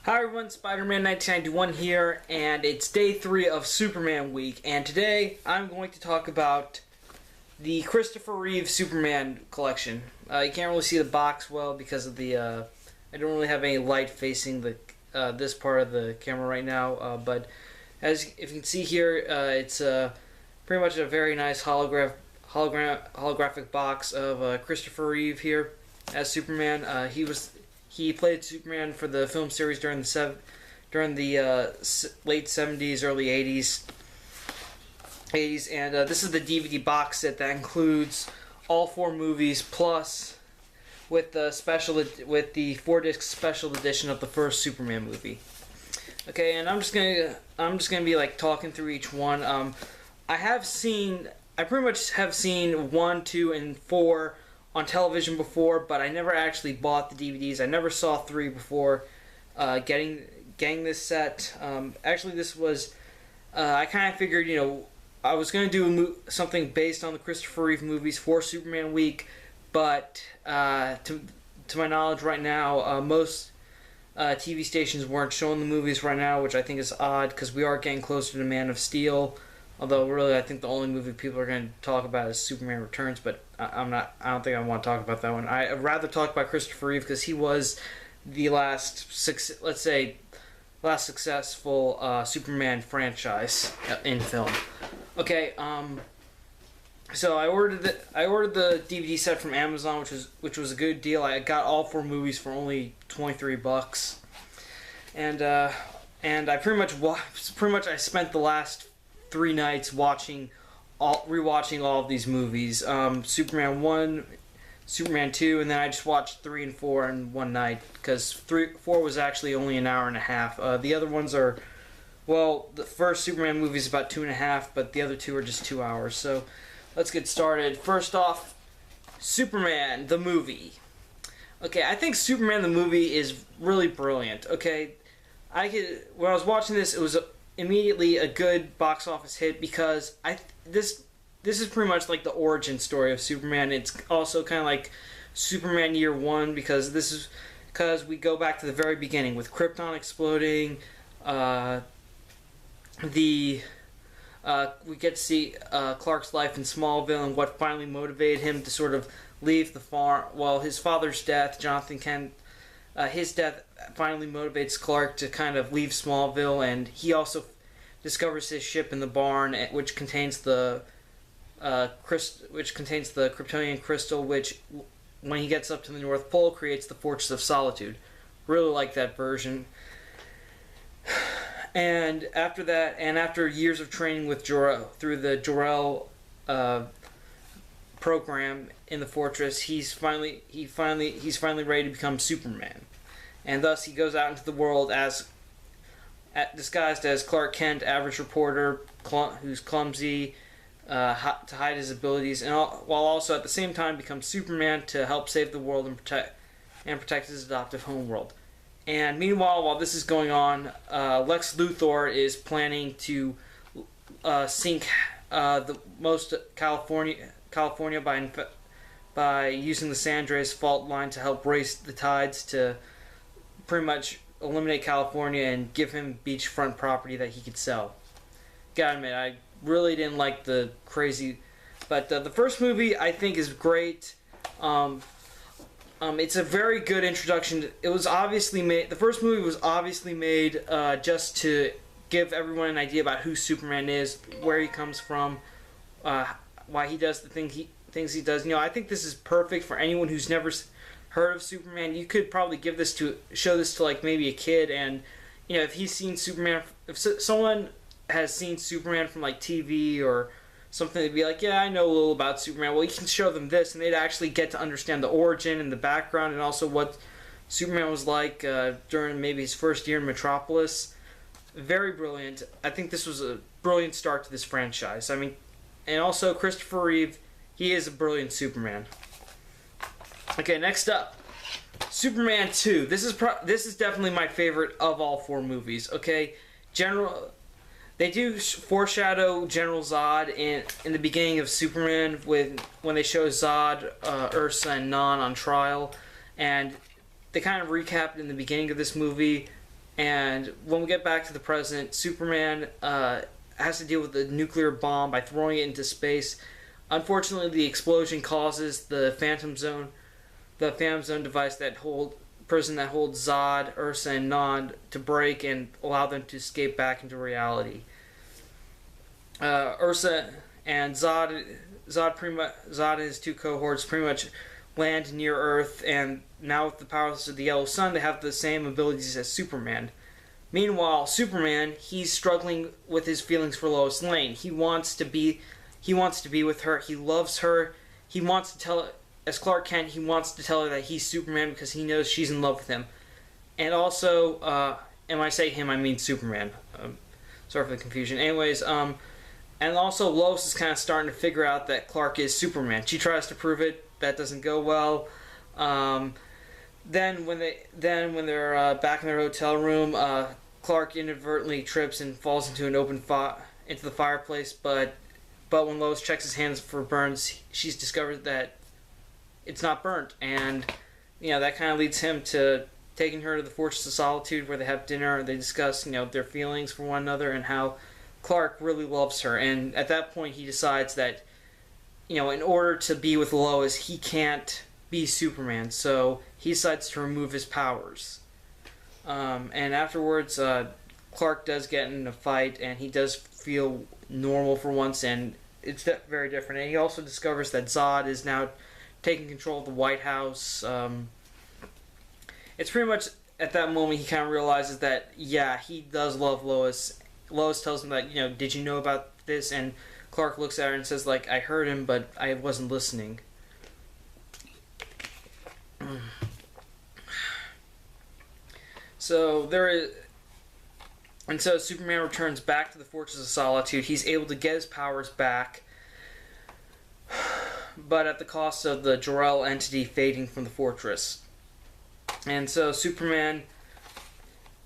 Hi everyone, Spider-Man 1991 here, and it's day 3 of Superman week, and today I'm going to talk about the Christopher Reeve Superman collection. You can't really see the box well because of the, I don't really have any light facing the this part of the camera right now, but as if you can see here, it's pretty much a very nice holographic box of Christopher Reeve here as Superman. He played Superman for the film series during the late 70s, early 80s, and this is the DVD box set that includes all 4 movies plus with the 4-disc special edition of the first Superman movie. Okay, and I'm just gonna be like talking through each one. I pretty much have seen 1, 2, and 4 on television before, but I never actually bought the DVDs. I never saw 3 before getting this set. Actually, this was I kind of figured, I was going to do something based on the Christopher Reeve movies for Superman week, but to my knowledge right now, most TV stations weren't showing the movies right now, which I think is odd because we are getting closer to Man of Steel. Although, really, I think the only movie people are going to talk about is Superman Returns, but I don't think I want to talk about that one. I'd rather talk about Christopher Reeve because he was the last successful Superman franchise in film. Okay, so I ordered the DVD set from Amazon, which was a good deal. I got all 4 movies for only $23, and I pretty much I spent the last 3 nights rewatching all of these movies. Superman 1, Superman 2, and then I just watched 3 and 4 in one night because 4 was actually only an hour and a half. The other ones are, well, the first Superman movie is about 2.5, but the other 2 are just 2 hours. So let's get started. First off, Superman the movie. Okay, I think Superman the movie is really brilliant. Okay, when I was watching this, it was immediately a good box office hit because this is pretty much like the origin story of Superman. It's also kind of like Superman Year 1 because we go back to the very beginning with Krypton exploding. We get to see Clark's life in Smallville and what finally motivated him to sort of leave the farm. Well, his father's death, Jonathan Kent, his death finally motivates Clark to kind of leave Smallville, and he also discovers his ship in the barn, which contains the Kryptonian crystal, which, when he gets up to the North Pole, creates the Fortress of Solitude. Really like that version. And after that, and after years of training with through the Jor-El program in the Fortress, he's finally ready to become Superman. And thus he goes out into the world disguised as Clark Kent, average reporter who's clumsy to hide his abilities, and while also at the same time becomes Superman to help save the world and protect his adoptive homeworld. And meanwhile, while this is going on, Lex Luthor is planning to sink the most California by using the San Andreas fault line to help race the tides to pretty much eliminate California and give him beachfront property that he could sell. Gotta admit, I really didn't like the crazy, but the first movie I think is great. It's a very good introduction. It was obviously made. The first movie was obviously made just to give everyone an idea about who Superman is, where he comes from, why he does the things he does. I think this is perfect for anyone who's never heard of Superman. You could probably show this to like maybe a kid, and if he's seen Superman, if someone has seen Superman from like TV or something, they'd be like, yeah, I know a little about Superman. Well, you can show them this, and they'd actually get to understand the origin and the background, and also what Superman was like during maybe his first year in Metropolis. Very brilliant. I think this was a brilliant start to this franchise. I mean, and also Christopher Reeve, he is a brilliant Superman. Okay, next up, Superman 2. This is definitely my favorite of all 4 movies. Okay, they do foreshadow General Zod in the beginning of Superman when they show Zod, Ursa, and Non on trial, and they kind of recapped in the beginning of this movie And when we get back to the present, Superman has to deal with the nuclear bomb by throwing it into space. Unfortunately, the explosion causes the Phantom Zone device that holds Zod, Ursa, and Nod to break and allow them to escape back into reality. Ursa and Zod and his two cohorts pretty much land near Earth, and now with the powers of the Yellow Sun, they have the same abilities as Superman. Meanwhile, Superman, he's struggling with his feelings for Lois Lane. He wants to be with her. He loves her. He wants to tell, as Clark Kent, he wants to tell her that he's Superman because he knows she's in love with him. And also, and when I say him, I mean Superman. Sorry for the confusion. Anyways, and also Lois is kind of starting to figure out that Clark is Superman. She tries to prove it. That doesn't go well. Then when they're back in their hotel room, Clark inadvertently trips and falls into into the fireplace. But when Lois checks his hands for burns, she's discovered that it's not burnt, and that kind of leads him to taking her to the Fortress of Solitude, where they have dinner and they discuss their feelings for one another and how Clark really loves her. And at that point, he decides that in order to be with Lois, he can't be Superman, so he decides to remove his powers. And afterwards, Clark does get in a fight, and he does feel normal for once, and it's very different. And he also discovers that Zod is now taking control of the White House. It's pretty much at that moment he kind of realizes that, yeah, he does love Lois. Lois tells him that, did you know about this? And Clark looks at her and says, like, I heard him, but I wasn't listening. So Superman returns back to the Fortress of Solitude. He's able to get his powers back, but at the cost of the Jor-El entity fading from the fortress. And so Superman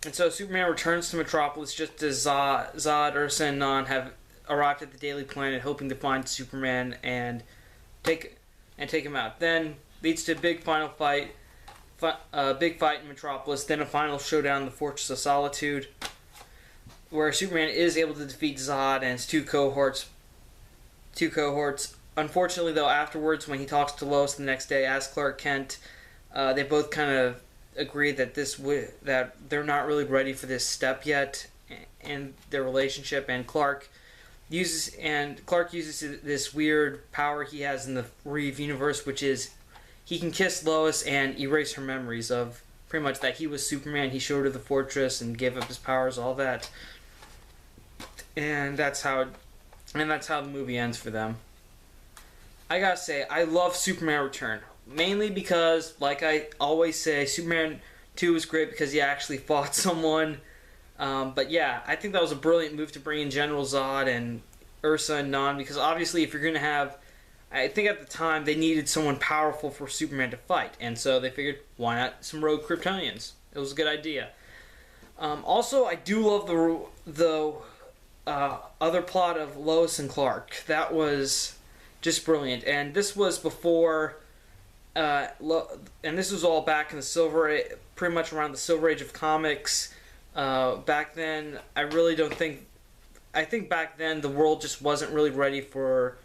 returns to Metropolis just as Zod, Ursa, and Non have arrived at the Daily Planet, hoping to find Superman and take him out. Then leads to a big final fight. Big fight in Metropolis, then a final showdown in the Fortress of Solitude, where Superman is able to defeat Zod and his two cohorts. Unfortunately, though, afterwards, when he talks to Lois the next day as Clark Kent, they both kind of agree that that they're not really ready for this step yet in their relationship, and Clark uses this weird power he has in the Reeve universe, which is he can kiss Lois and erase her memories of pretty much that he was Superman. He showed her the fortress and gave up his powers, all that. And that's how the movie ends for them. I gotta say, I love Superman Return. Mainly because, like I always say, Superman 2 was great because he actually fought someone. But yeah, I think that was a brilliant move to bring in General Zod and Ursa and Non, because obviously if you're going to have... I think at the time they needed someone powerful for Superman to fight, and so they figured, why not some rogue Kryptonians? It was a good idea. Also, I do love the other plot of Lois and Clark. That was just brilliant, and this was before, and this was all back in the pretty much around the Silver Age of comics. Back then, I think back then the world just wasn't really ready for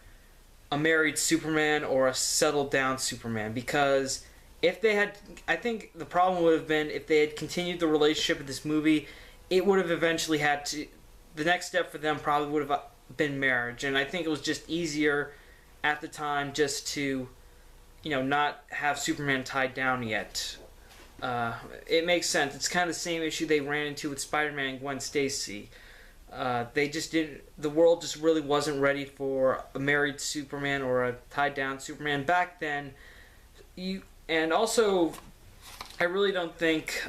a married Superman or a settled down Superman, because if they had, I think the problem would have been if they had continued the relationship in this movie, it would have eventually had to, the next step for them probably would have been marriage, and I think it was just easier at the time just to, not have Superman tied down yet. It makes sense. It's kind of the same issue they ran into with Spider-Man and Gwen Stacy. They just didn't. The world just really wasn't ready for a married Superman or a tied down Superman back then. And also, I really don't think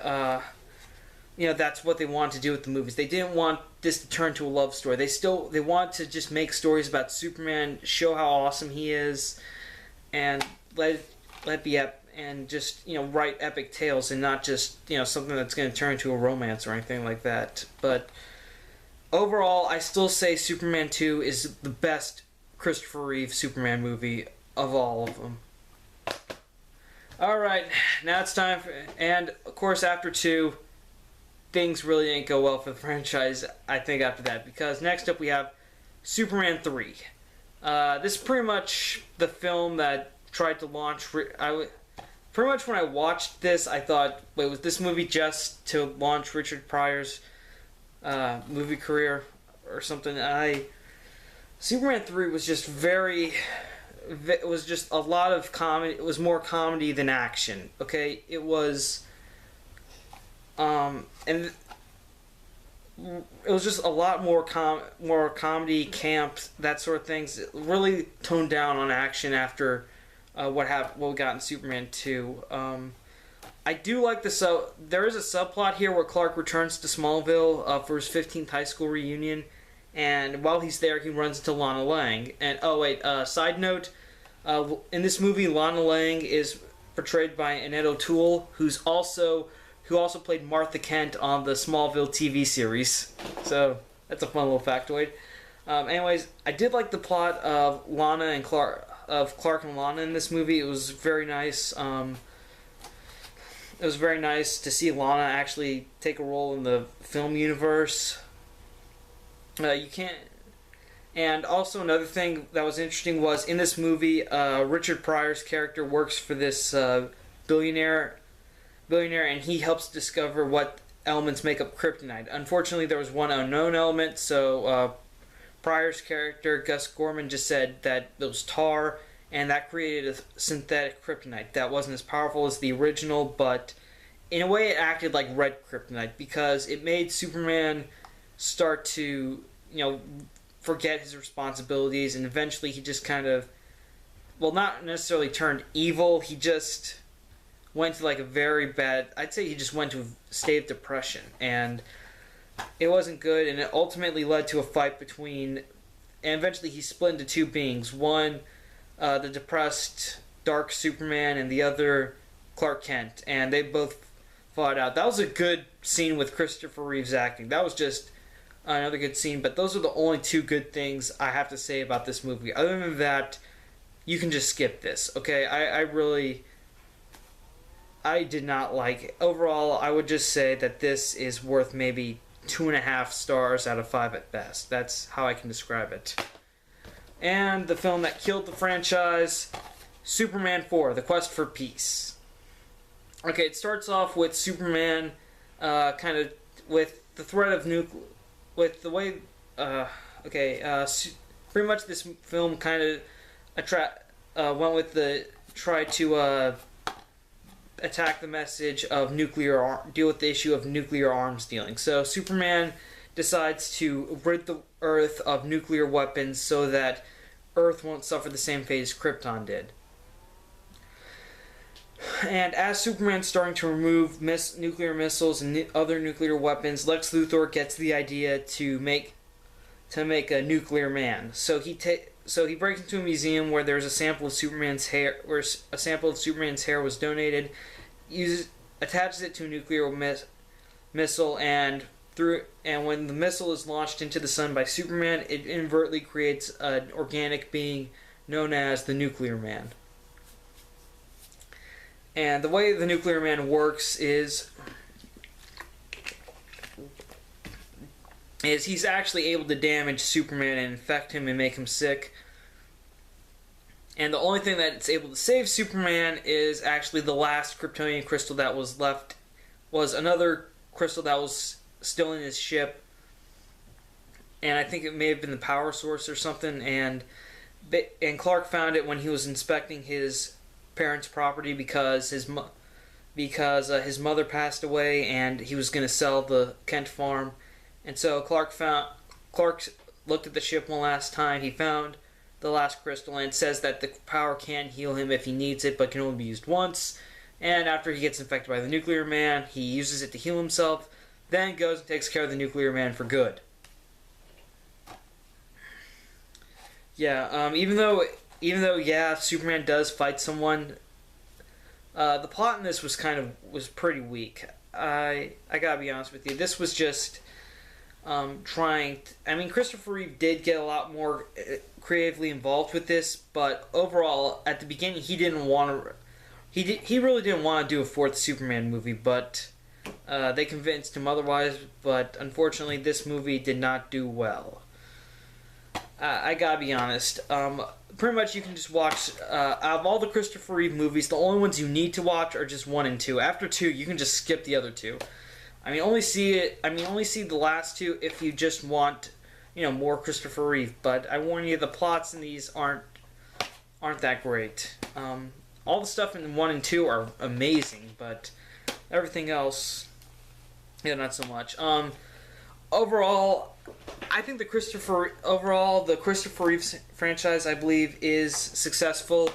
that's what they wanted to do with the movies. They didn't want this to turn to a love story. They want to just make stories about Superman, show how awesome he is, and let it be and just write epic tales and not just something that's going to turn into a romance or anything like that. But overall, I still say Superman 2 is the best Christopher Reeve Superman movie of all of them. Alright, now it's time for... And, of course, after 2, things really didn't go well for the franchise, I think, after that. Because next up we have Superman 3. This is pretty much the film that tried to launch... Pretty much when I watched this, I thought, wait, was this movie just to launch Richard Pryor's movie career or something? Superman 3 was just it was just a lot of comedy. It was more comedy than action. Okay, it was, and it was just a lot more comedy, camp, that sort of things. It really toned down on action after what we got in Superman 2. I do like there is a subplot here where Clark returns to Smallville for his 15th high school reunion, and while he's there, he runs into Lana Lang. And side note, in this movie, Lana Lang is portrayed by Annette O'Toole, who also played Martha Kent on the Smallville TV series. So that's a fun little factoid. Anyways, I did like the plot of Clark and Lana in this movie. It was very nice. It was very nice to see Lana actually take a role in the film universe. And also another thing that was interesting was in this movie, Richard Pryor's character works for this billionaire, and he helps discover what elements make up kryptonite. Unfortunately, there was one unknown element, so Pryor's character, Gus Gorman, just said that it was tar, and that created a synthetic kryptonite that wasn't as powerful as the original, but in a way it acted like red kryptonite because it made Superman start to, forget his responsibilities, and eventually he just kind of, not necessarily turned evil, he just went to he just went to a state of depression, and it wasn't good, and it ultimately led to a fight and eventually he split into two beings. One, the depressed, dark Superman, and the other, Clark Kent, and they both fought out. That was a good scene with Christopher Reeve's acting. That was just another good scene, but those are the only two good things I have to say about this movie. Other than that, you can just skip this, okay? I did not like it. Overall, I would just say that this is worth maybe 2.5 stars out of 5 at best. That's how I can describe it. And the film that killed the franchise, Superman 4, The Quest for Peace. Okay, it starts off with Superman with the threat of pretty much this film kind of went with try to attack the message of deal with the issue of nuclear arms dealing. So Superman decides to rid the Earth of nuclear weapons so that Earth won't suffer the same fate as Krypton did. And as Superman's starting to remove nuclear missiles and other nuclear weapons, Lex Luthor gets the idea to make a nuclear man. So he breaks into a museum where there's a sample of Superman's hair, was donated, attaches it to a nuclear missile, and when the missile is launched into the sun by Superman, it inadvertently creates an organic being known as the Nuclear Man. And the way the Nuclear Man works is he's actually able to damage Superman and infect him and make him sick. And the only thing that it's able to save Superman is actually the last Kryptonian crystal that was left, was another crystal that was still in his ship. And I think it may have been the power source or something. And Clark found it when he was inspecting his parents' property because his mother passed away and he was going to sell the Kent farm. And so Clark looked at the ship one last time. He found the last crystal, and it says that the power can heal him if he needs it, but can only be used once. And after he gets infected by the Nuclear Man, he uses it to heal himself, then goes and takes care of the Nuclear Man for good. Yeah, even though Superman does fight someone, the plot in this was pretty weak. I gotta be honest with you. This was just Christopher Reeve did get a lot more creatively involved with this, but overall, at the beginning, he really didn't want to do a fourth Superman movie, but They convinced him otherwise, but unfortunately, this movie did not do well. I gotta be honest. Pretty much, you can just watch. Out of all the Christopher Reeve movies, the only ones you need to watch are just 1 and 2. After 2, you can just skip the other 2. Only see the last 2 if you just want, more Christopher Reeve. But I warn you, the plots in these aren't that great. All the stuff in 1 and 2 are amazing, but everything else, not so much. Overall, I think the Christopher Reeve franchise, I believe, is successful.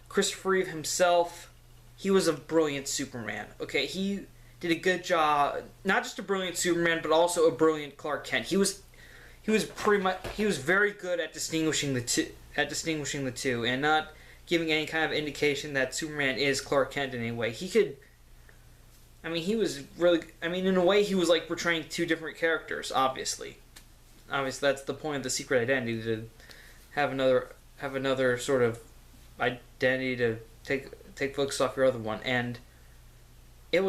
Christopher Reeve himself, he was a brilliant Superman. Okay, he did a good job. Not just a brilliant Superman, but also a brilliant Clark Kent. He was very good at distinguishing the two, and not giving any kind of indication that Superman is Clark Kent in any way. He was really. In a way, he was like portraying 2 different characters. Obviously, that's the point of the secret identity, to have another sort of identity to take focus off your other one. And he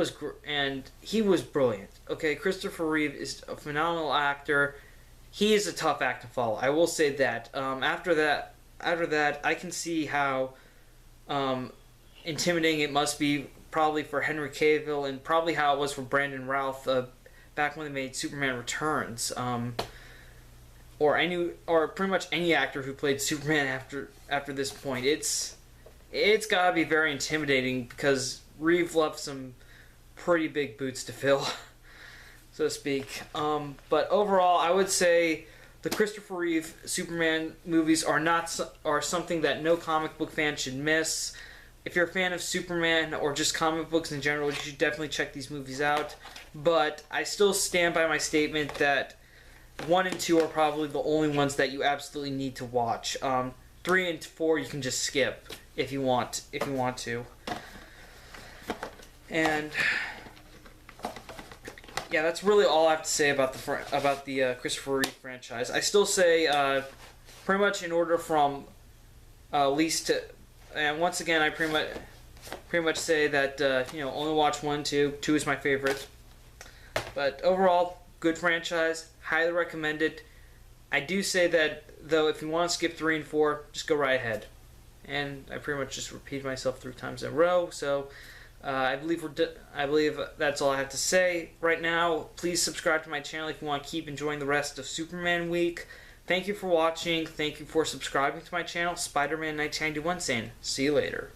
was brilliant. Okay, Christopher Reeve is a phenomenal actor. He is a tough act to follow. I will say that. After that, I can see how intimidating it must be, probably for Henry Cavill, and probably how it was for Brandon Routh back when they made Superman Returns, or pretty much any actor who played Superman after this point. It's gotta be very intimidating, because Reeve left some pretty big boots to fill, so to speak. But overall, I would say the Christopher Reeve Superman movies are something that no comic book fan should miss. If you're a fan of Superman or just comic books in general, you should definitely check these movies out. But I still stand by my statement that 1 and 2 are probably the only ones that you absolutely need to watch. 3 and 4 you can just skip if you want to. And yeah, that's really all I have to say about the Christopher Reeve franchise. I still say pretty much in order from least to. And once again, I pretty much say that only watch 1, 2. 2 is my favorite. But overall, good franchise. Highly recommend it. I do say that though, if you want to skip 3 and 4, just go right ahead. And I pretty much just repeated myself 3 times in a row. So I believe that's all I have to say right now. Please subscribe to my channel if you want to keep enjoying the rest of Superman Week. Thank you for watching. Thank you for subscribing to my channel. Spider-Man 1991 saying, see you later.